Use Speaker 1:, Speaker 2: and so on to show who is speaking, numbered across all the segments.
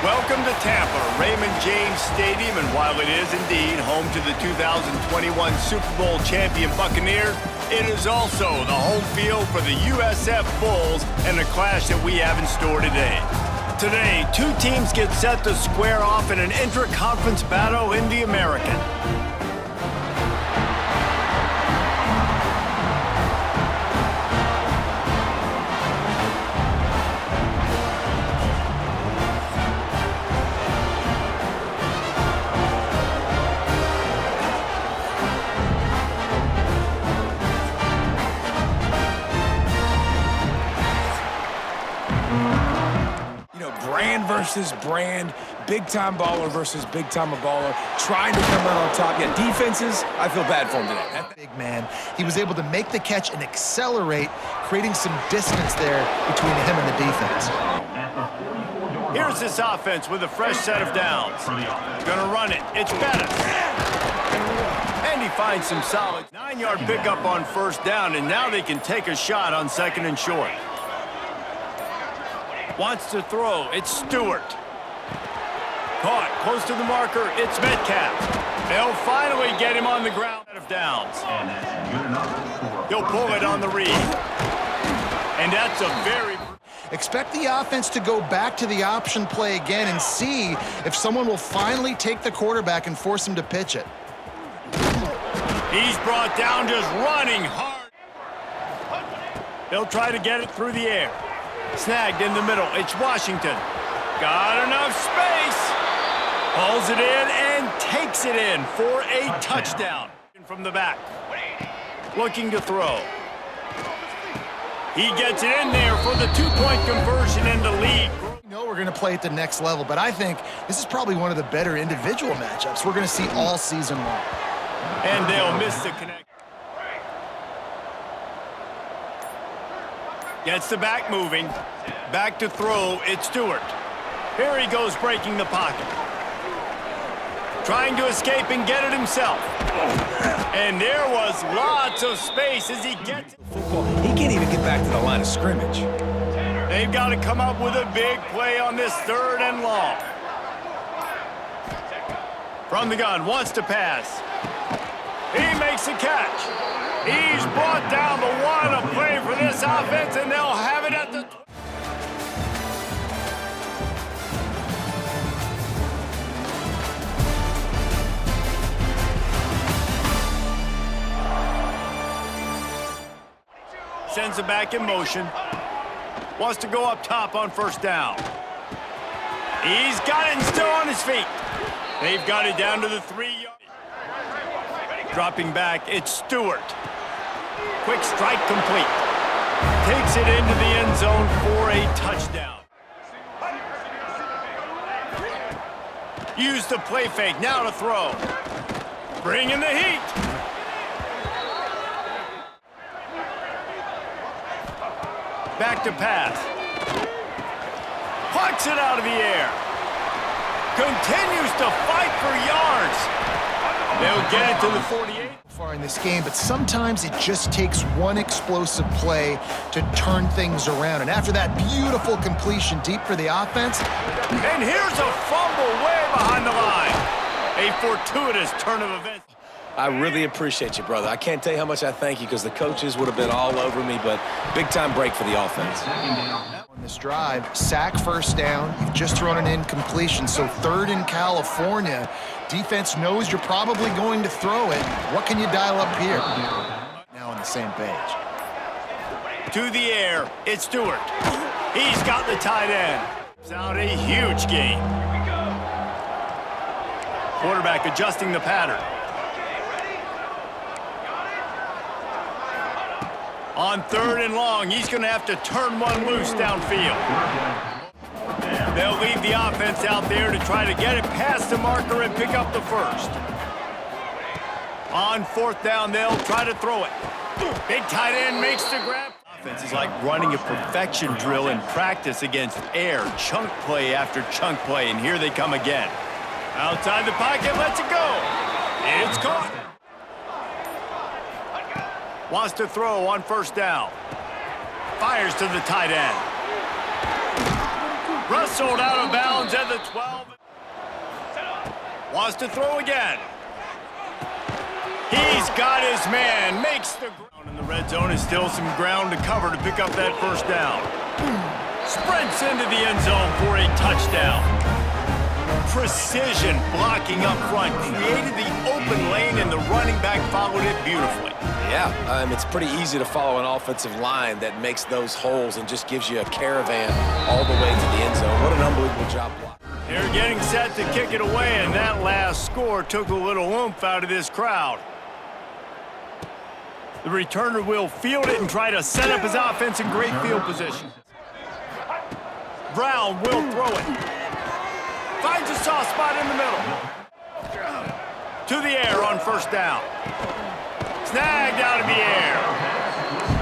Speaker 1: Welcome to Tampa, Raymond James Stadium, and while it is indeed home to the 2021 Super Bowl champion Buccaneers, it is also the home field for the USF Bulls and the clash that we have in store today. Today, two teams get set to square off in an intra-conference battle in the American.
Speaker 2: Brand versus brand, big-time baller versus big-time baller, trying to come out on top. Yeah, defenses, I feel bad for him today.
Speaker 3: Big man. He was able to make the catch and accelerate, creating some distance there between him and the defense.
Speaker 1: Here's this offense with a fresh set of downs. Gonna run it. It's Bettis. And he finds some solid 9-yard pickup on first down, and now they can take a shot on second and short. Wants to throw. It's Stewart. Caught close to the marker. It's Metcalf. They'll finally get him on the ground out of downs. He'll pull it on the read. And that's a very...
Speaker 3: Expect the offense to go back to the option play again and see if someone will finally take the quarterback and force him to pitch it.
Speaker 1: He's brought down just running hard. They'll try to get it through the air. Snagged in the middle. It's Washington. Got enough space. Hauls it in and takes it in for a touchdown. From the back. Looking to throw. He gets it in there for the two-point conversion in the lead.
Speaker 3: We know we're going to play at the next level, but I think this is probably one of the better individual matchups we're going to see all season long.
Speaker 1: And they'll miss the connection. Gets the back moving. Back to throw. It's Stewart. Here he goes breaking the pocket. Trying to escape and get it himself. And there was lots of space as he gets it.
Speaker 2: Football, he can't even get back to the line of scrimmage.
Speaker 1: They've got to come up with a big play on this third and long. From the gun, wants to pass. He makes a catch. He's brought down the one, a play for this offense, and they'll have it at the... Sends it back in motion. Wants to go up top on first down. He's got it and still on his feet. They've got it down to the 3-yard. Dropping back, it's Stewart. Quick strike complete. Takes it into the end zone for a touchdown. Use the play fake, now to throw. Bring in the heat. Back to pass. Plucks it out of the air. Continues to fight for yards. They'll get it to the 48.
Speaker 3: Far in this game, but sometimes it just takes one explosive play to turn things around. And after that beautiful completion deep for the offense.
Speaker 1: And here's a fumble way behind the line. A fortuitous turn of events.
Speaker 2: I really appreciate you, brother. I can't tell you how much I thank you because the coaches would have been all over me, but big-time break for the offense.
Speaker 3: On this drive, sack first down. You've just thrown an incompletion, so third in California. Defense knows you're probably going to throw it. What can you dial up here? Now on the same page.
Speaker 1: To the air, it's Stewart. He's got the tight end. It's out a huge gain. Quarterback adjusting the pattern. On third and long, he's going to have to turn one loose downfield. They'll leave the offense out there to try to get it past the marker and pick up the first. On fourth down, they'll try to throw it. Big tight end makes the grab. Offense is like running a perfection drill in practice against air, chunk play after chunk play, and here they come again. Outside the pocket, lets it go. It's caught. Wants to throw on first down. Fires to the tight end. Rustled out of bounds at the 12. Wants to throw again. He's got his man. Makes the ground in the red zone. Is still some ground to cover to pick up that first down. Sprints into the end zone for a touchdown. Precision blocking up front. Created the open lane, and the running back followed it beautifully.
Speaker 2: Yeah, it's pretty easy to follow an offensive line that makes those holes and just gives you a caravan all the way to the end zone. What an unbelievable job blocking.
Speaker 1: They're getting set to kick it away, and that last score took a little oomph out of this crowd. The returner will field it and try to set up his offense in great field position. Brown will throw it. Finds a soft spot in the middle. To the air on first down. Snagged out of the air.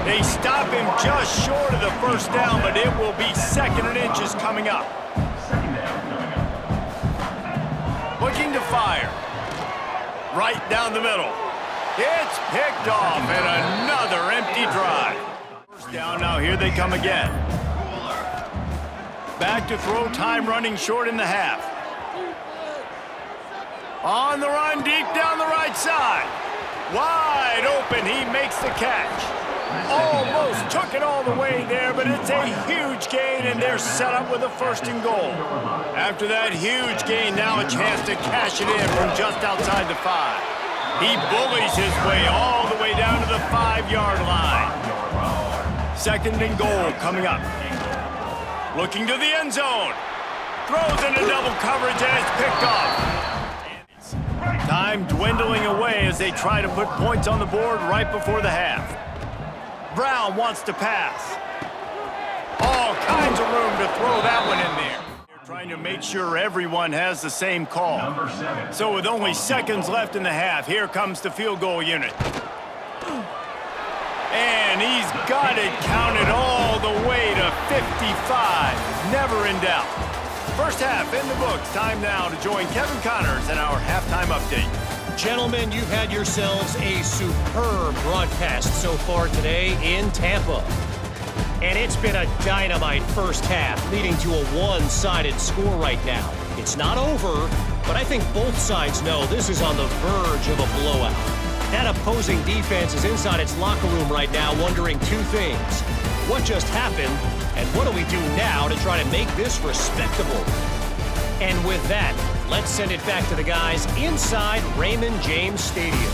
Speaker 1: They stop him just short of the first down, but it will be second and inches coming up. Looking to fire. Right down the middle. It's picked off, and another empty drive. First down, now here they come again. Back to throw, time running short in the half. On the run, deep down the right side. Wide open, he makes the catch. Almost took it all the way there, but it's a huge gain, and they're set up with a first and goal. After that huge gain, now a chance to cash it in from just outside the 5. He bullies his way all the way down to the 5-yard line. Second and goal coming up. Looking to the end zone. Throws into double coverage, and it's picked off. Time dwindling away as they try to put points on the board right before the half. Brown wants to pass. All kinds of room to throw that one in there. They're trying to make sure everyone has the same call. So with only seconds left in the half, here comes the field goal unit. And he's got it counted all the way to 55. Never in doubt. First half in the books. Time now to join Kevin Connors in our halftime update.
Speaker 4: Gentlemen, you've had yourselves a superb broadcast so far today in Tampa. And it's been a dynamite first half, leading to a one-sided score right now. It's not over, but I think both sides know this is on the verge of a blowout. That opposing defense is inside its locker room right now wondering two things. What just happened, and what do we do now to try to make this respectable? And with that, let's send it back to the guys inside Raymond James Stadium.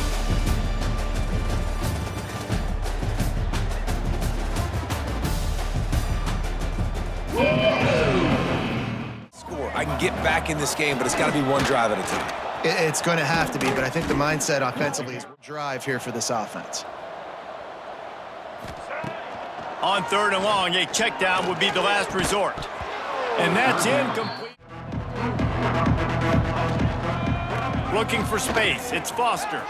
Speaker 2: Score. I can get back in this game, but it's got to be one drive at a time.
Speaker 3: It's going to have to be, but I think the mindset offensively is drive here for this offense.
Speaker 1: On third and long, a check down would be the last resort. And that's incomplete. Looking for space. It's Foster.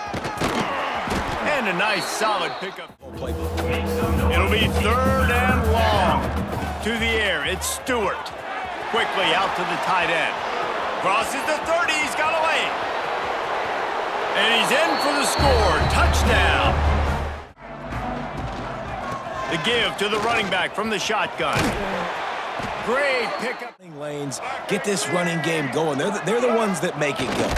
Speaker 1: And a nice solid pickup. It'll be third and long. To the air, it's Stewart. Quickly out to the tight end. Crosses the 30, he's got away. And he's in for the score. Touchdown. The give to the running back from the shotgun. Great pickup.
Speaker 2: Lanes, get this running game going. They're the ones that make it go.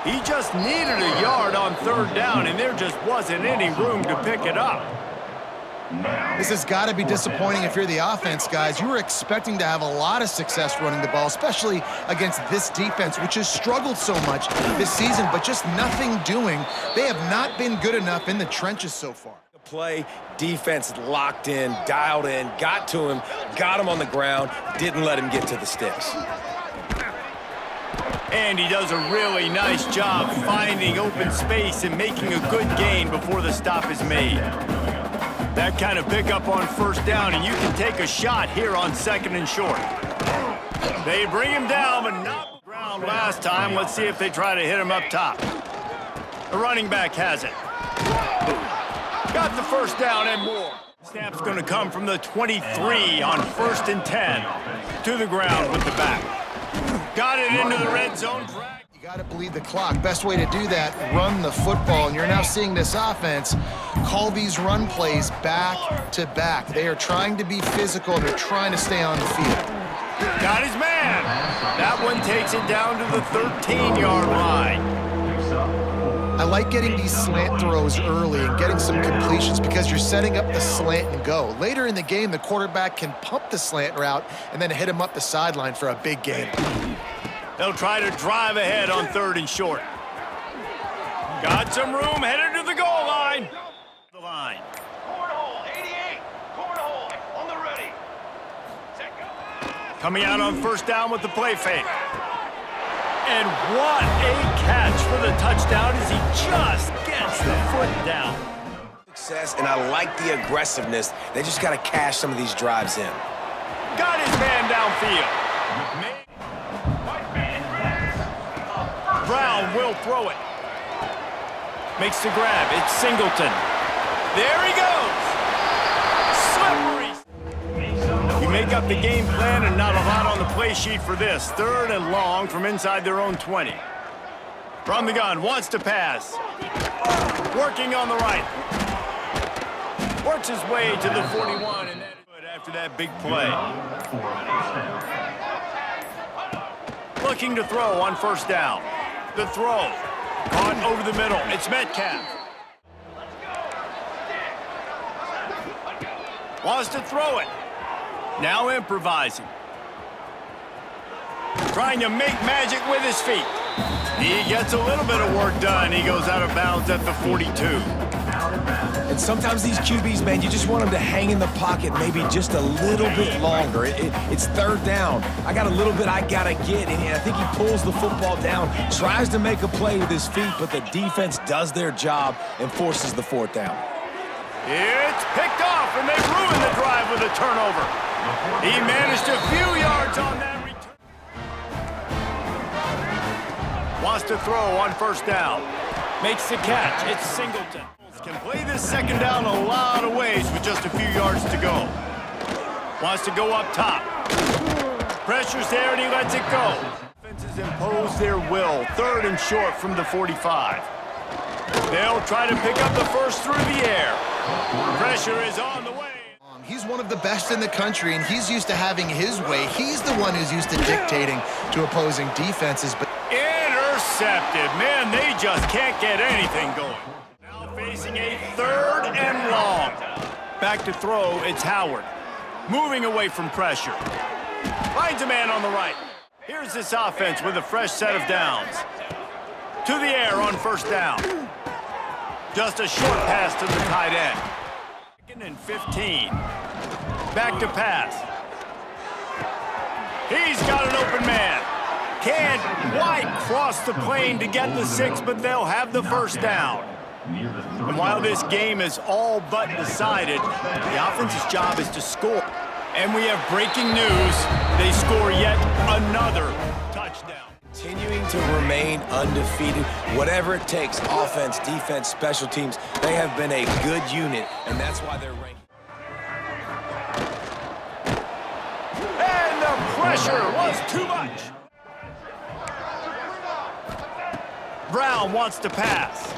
Speaker 1: He just needed a yard on third down, and there just wasn't any room to pick it up.
Speaker 3: This has got to be disappointing if you're the offense, guys. You were expecting to have a lot of success running the ball, especially against this defense, which has struggled so much this season, but just nothing doing. They have not been good enough in the trenches so far.
Speaker 2: Play, defense locked in, dialed in, got to him, got him on the ground, didn't let him get to the sticks.
Speaker 1: And he does a really nice job finding open space and making a good gain before the stop is made. That kind of pickup on first down, and you can take a shot here on second and short. They bring him down, but not the ground last time. Let's see if they try to hit him up top. The running back has it. Got the first down and more. Snap's going to come from the 23 on first and 10. To the ground with the back. Got it into the red zone.
Speaker 3: You got to bleed the clock. Best way to do that, run the football. And you're now seeing this offense call these run plays back to back. They are trying to be physical. They're trying to stay on the field.
Speaker 1: Got his man. That one takes it down to the 13-yard line.
Speaker 3: I like getting these slant throws early and getting some completions because you're setting up the slant and go. Later in the game, the quarterback can pump the slant route and then hit him up the sideline for a big gain.
Speaker 1: They'll try to drive ahead on 3rd and short. Got some room, headed to the goal line. The line.
Speaker 5: Cornhole, 88. Cornhole, on the ready. Set, go.
Speaker 1: Coming out on 1st down with the play fake. And what a catch for the touchdown as he just gets the foot down.
Speaker 2: Success, and I like the aggressiveness. They just got to cash some of these drives in.
Speaker 1: Got his man downfield. Brown will throw it. Makes the grab. It's Singleton. There he goes. Slippery. You make up the game plan and not a lot on the play sheet for this. 3rd and long from inside their own 20. From the gun, wants to pass. Working on the right. Works his way to the 41, and that is good after that big play. Looking to throw on 1st down. The throw. Caught over the middle. It's Metcalf. Wants to throw it. Now improvising. Trying to make magic with his feet. He gets a little bit of work done. He goes out of bounds at the 42.
Speaker 2: And sometimes these QBs, man, you just want them to hang in the pocket maybe just a little bit longer. It's 3rd down. I got a little bit I got to get, and I think he pulls the football down, tries to make a play with his feet, but the defense does their job and forces the 4th down.
Speaker 1: It's picked off, and they ruined the drive with a turnover. He managed a few yards on that return. Wants to throw on 1st down. Makes the catch. It's Singleton. Can play this 2nd down a lot of ways with just a few yards to go. Wants to go up top. Pressure's there, and he lets it go. Defenses impose their will. 3rd and short from the 45. They'll try to pick up the first through the air. Pressure is on the way.
Speaker 3: He's one of the best in the country, and he's used to having his way. He's the one who's used to dictating to opposing defenses. But
Speaker 1: intercepted. Man, they just can't get anything going. Now facing a 3rd and long. Back to throw, it's Howard. Moving away from pressure. Finds a man on the right. Here's this offense with a fresh set of downs. To the air on 1st down. Just a short pass to the tight end. 2nd and 15. Back to pass. He's got an open man. Can't quite cross the plane to get the 6, but they'll have the 1st down. And while this game is all but decided, the offense's job is to score. And we have breaking news. They score yet another touchdown.
Speaker 2: Continuing to remain undefeated, whatever it takes, offense, defense, special teams, they have been a good unit, and that's why they're ranked.
Speaker 1: And the pressure was too much. Brown wants to pass.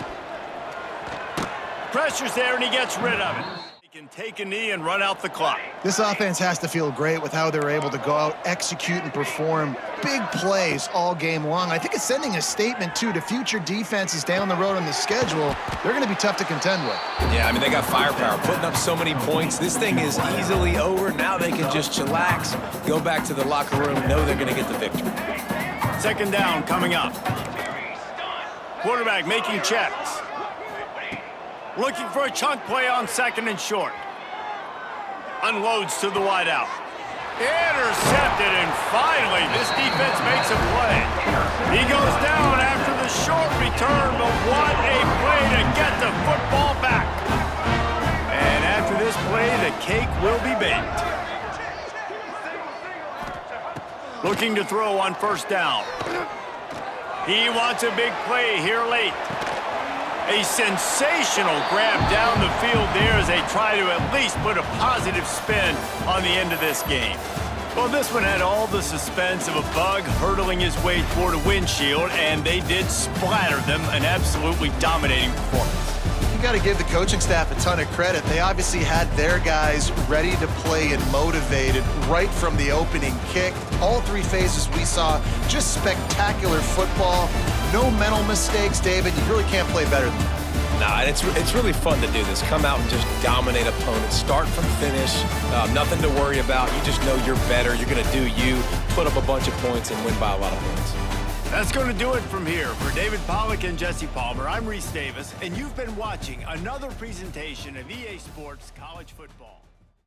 Speaker 1: Pressure's there, and he gets rid of it. He can take a knee and run out the clock.
Speaker 3: this offense has to feel great with how they're able to go out, execute, and perform big plays all game long. I think it's sending a statement, too, to future defenses down the road on the schedule. They're going to be tough to contend with.
Speaker 2: Yeah, I mean, they got firepower, putting up so many points. This thing is easily over. Now they can just chillax, go back to the locker room, know they're going to get the victory.
Speaker 1: Second down coming up. Quarterback making checks. Looking for a chunk play on 2nd and short. Unloads to the wideout. Intercepted, and finally this defense makes a play. He goes down after the short return, but what a play to get the football back. And after this play, the cake will be baked. Looking to throw on 1st down. He wants a big play here late. A sensational grab down the field there as they try to at least put a positive spin on the end of this game. Well, this one had all the suspense of a bug hurtling his way toward a windshield, and they did splatter them, an absolutely dominating performance.
Speaker 3: you got to give the coaching staff a ton of credit. They obviously had their guys ready to play and motivated right from the opening kick. All three phases we saw just spectacular football. No mental mistakes, David. You really can't play better than that.
Speaker 2: Nah, it's really fun to do this. Come out and just dominate opponents. Start from finish. Nothing to worry about. You just know you're better. You're going to do you, put up a bunch of points, and win by a lot of points.
Speaker 1: That's going to do it from here. For David Pollack and Jesse Palmer, I'm Reese Davis, and you've been watching another presentation of EA Sports College Football.